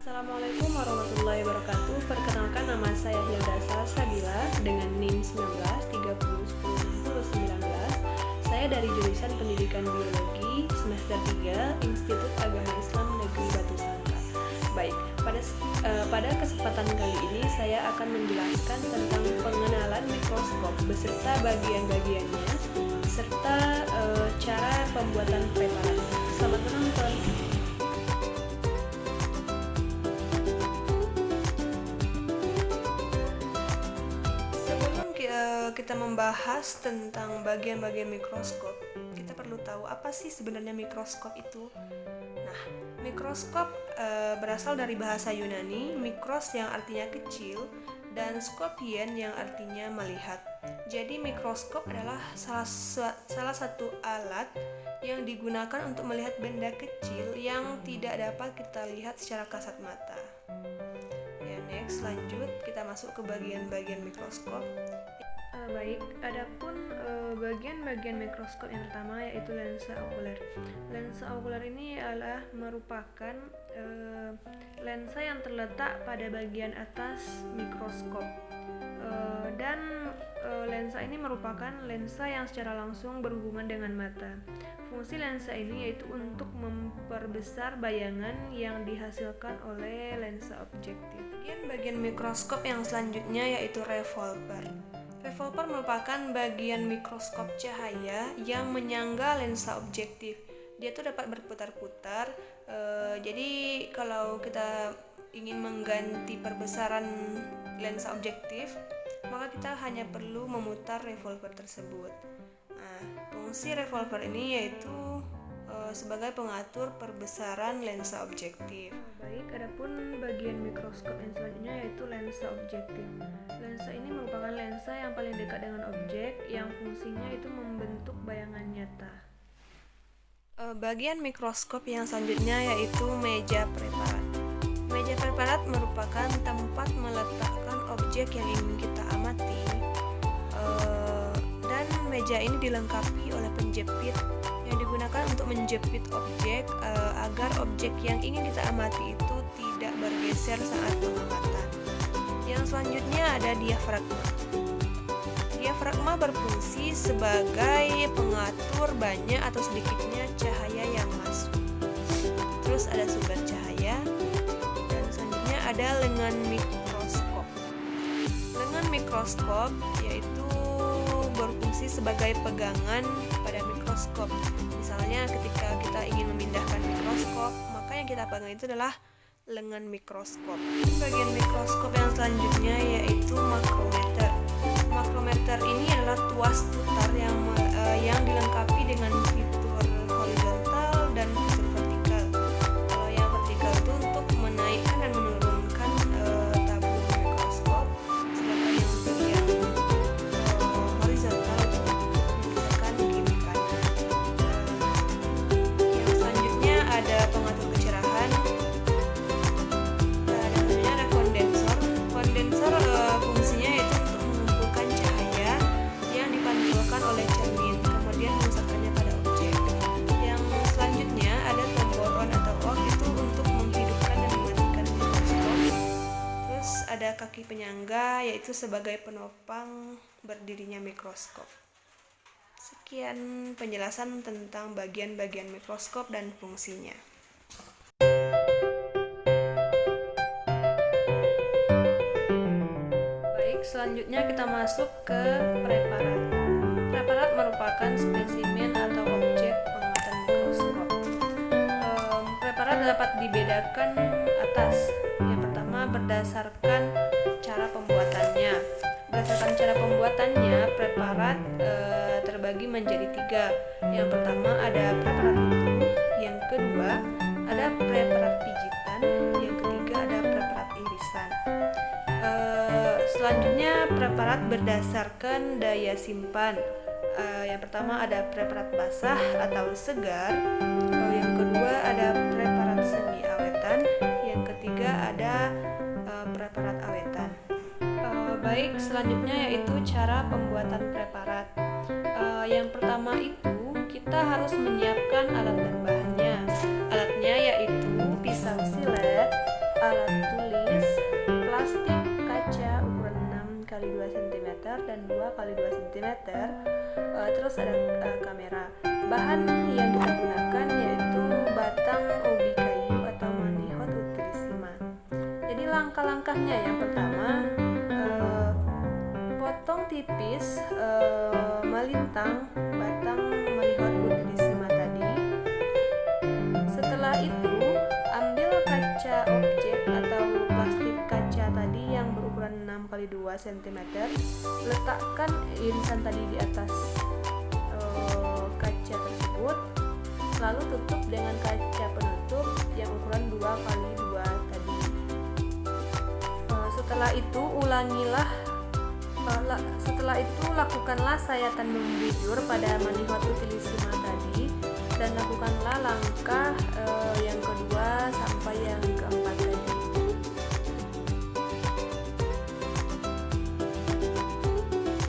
Assalamualaikum warahmatullahi wabarakatuh. Perkenalkan, nama saya Hilda Salsabila dengan NIM 19 30 10 60 19. Saya dari jurusan Pendidikan Biologi semester 3 Institut Agama Islam Negeri Batu Sangka. Baik, pada kesempatan kali ini saya akan menjelaskan tentang pengenalan mikroskop beserta bagian-bagiannya serta cara pembuatan preparatnya. Selamat menonton. Kita membahas tentang bagian-bagian mikroskop, kita perlu tahu apa sih sebenarnya mikroskop itu. Nah, mikroskop berasal dari bahasa Yunani, mikros yang artinya kecil dan skopien yang artinya melihat. Jadi mikroskop adalah salah satu alat yang digunakan untuk melihat benda kecil yang tidak dapat kita lihat secara kasat mata. Ya, next, lanjut kita masuk ke bagian-bagian mikroskop. Baik, adapun bagian-bagian mikroskop yang pertama yaitu lensa okuler. Lensa okuler ini adalah merupakan lensa yang terletak pada bagian atas mikroskop, dan lensa ini merupakan lensa yang secara langsung berhubungan dengan mata. Fungsi lensa ini yaitu untuk memperbesar bayangan yang dihasilkan oleh lensa objektif. Bagian mikroskop yang selanjutnya yaitu revolver. Revolver merupakan bagian mikroskop cahaya yang menyangga lensa objektif. Dia tuh dapat berputar-putar. Jadi kalau kita ingin mengganti perbesaran lensa objektif, maka kita hanya perlu memutar revolver tersebut. Nah, fungsi revolver ini yaitu sebagai pengatur perbesaran lensa objektif. Baik, adapun bagian mikroskop yang selanjutnya yaitu lensa objektif. Lensa ini merupakan lensa yang paling dekat dengan objek yang fungsinya itu membentuk bayangan nyata. Bagian mikroskop yang selanjutnya yaitu meja preparat. Meja preparat merupakan tempat meletakkan objek yang ingin kita amati, dan meja ini dilengkapi oleh penjepit yang digunakan untuk menjepit objek agar objek yang ingin kita amati itu tidak bergeser saat pengamatan. Yang selanjutnya ada diafragma. Diafragma berfungsi sebagai pengatur banyak atau sedikitnya cahaya yang masuk. Terus ada sumber cahaya, dan selanjutnya ada lengan mikroskop. Lengan mikroskop yaitu berfungsi sebagai pegangan pada mikroskop. Misalnya ketika kita ingin memindahkan mikroskop, maka yang kita pegang itu adalah lengan mikroskop. Bagian mikroskop yang selanjutnya yaitu makrometer. Makrometer ini adalah tuas putar yang dilengkapi dengan fitur horizontal dan fitur vertikal. Kalau yang vertikal itu untuk menaikkan dan menurunkan tabung mikroskop, sedangkan yang untuk yang horizontal untuk memisahkan kiri kanan. Yang selanjutnya ada pengatur kecerahan. Dan selanjutnya ada kondensor. Kondensor fungsinya yaitu untuk mengumpulkan cahaya yang dipantulkan oleh cermin, kemudian mengusapkannya pada objek. Yang selanjutnya ada tombol on atau off, itu untuk menghidupkan dan mematikan mikroskop. Terus ada kaki penyangga, yaitu sebagai penopang berdirinya mikroskop. Sekian penjelasan tentang bagian-bagian mikroskop dan fungsinya. Baik, selanjutnya kita masuk ke preparat. Preparat merupakan spesimen atau objek pengamatan mikroskop. Preparat dapat dibedakan atas. Yang pertama, berdasarkan cara pembuatannya. Berdasarkan cara pembuatannya, preparat terbagi menjadi 3. Yang pertama ada preparat utuh, yang kedua ada preparat pijitan, yang ketiga ada preparat irisan. Selanjutnya preparat berdasarkan daya simpan. Yang pertama ada preparat basah atau segar, yang kedua ada preparat semi awetan, yang ketiga ada preparat awetan. Baik, selanjutnya yaitu cara pembuatan preparat. Yang pertama itu kita harus menyiapkan alat dan bahannya. Alatnya yaitu pisau silet, alat 2 kali 2 cm. Terus ada kamera. Bahan yang kita gunakan yaitu batang ubi kayu atau Manihot utilissima. Jadi langkah-langkahnya, yang pertama, potong tipis melintang batang Manihot utilissima tadi. Setelah itu ambil kaca objek atau plastik kaca tadi yang berukuran 6 kali 2 cm, letakkan irisan tadi di atas kaca tersebut, lalu tutup dengan kaca penutup yang ukuran 2 kali 2 tadi. Setelah itu lakukanlah sayatan membujur pada Manihot utilissima tadi, dan lakukanlah langkah yang kedua sampai yang keempat.